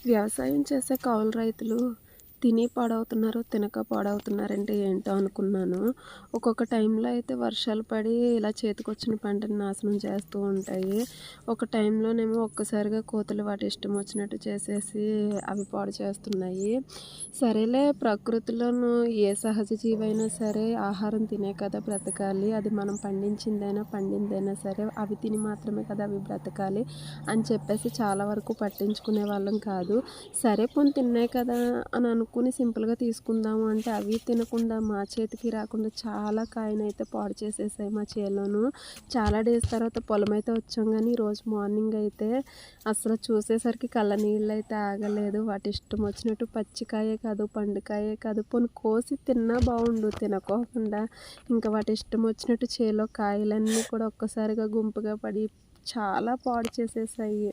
వ్యవసాయం చేసే కౌలు రైతులు తిని పాడవుతున్నారు, తినక పాడవుతున్నారంటే ఏంటో అనుకున్నాను. ఒక్కొక్క టైంలో అయితే వర్షాలు పడి ఇలా చేతికొచ్చిన పంటని నాశనం చేస్తూ ఉంటాయి. ఒక టైంలోనేమో ఒక్కసారిగా కోతులు వాటి ఇష్టం వచ్చినట్టు చేసేసి అవి పాడు చేస్తున్నాయి. సరేలే, ప్రకృతిలోను ఏ సహజ జీవైనా సరే ఆహారం తినే కదా బ్రతకాలి. అది మనం పండించిందైనా, పండిందైనా సరే అవి తిని మాత్రమే కదా అవి బ్రతకాలి అని చెప్పేసి చాలా వరకు పట్టించుకునే వాళ్ళం కాదు. సరే పోనీ తిన్నాయి కదా అని అనుకుని సింపుల్‌గా తీసుకుందాము అంటే అవి తినకుండా మా చేతికి రాకుండా చాలా కాయనైతే పాడు చేసేసాయి మా చేలోను. చాలా డేస్ తర్వాత పొలమైతే వచ్చాం గానీ, ఈరోజు మార్నింగ్ అయితే అసలు చూసేసరికి కళ్ళ నీళ్ళైతే ఆగలేదు. వాటి ఇష్టం వచ్చినట్టు పచ్చికాయే కాదు, పండుకాయే కాదు, పోనీ కోసి తిన్నా బావుండు, తినకోకుండా ఇంకా వాటి ఇష్టం వచ్చినట్టు చేలో కాయలన్నీ కూడా ఒక్కసారిగా గుంపుగా పడి చాలా పాడు చేసేసాయి.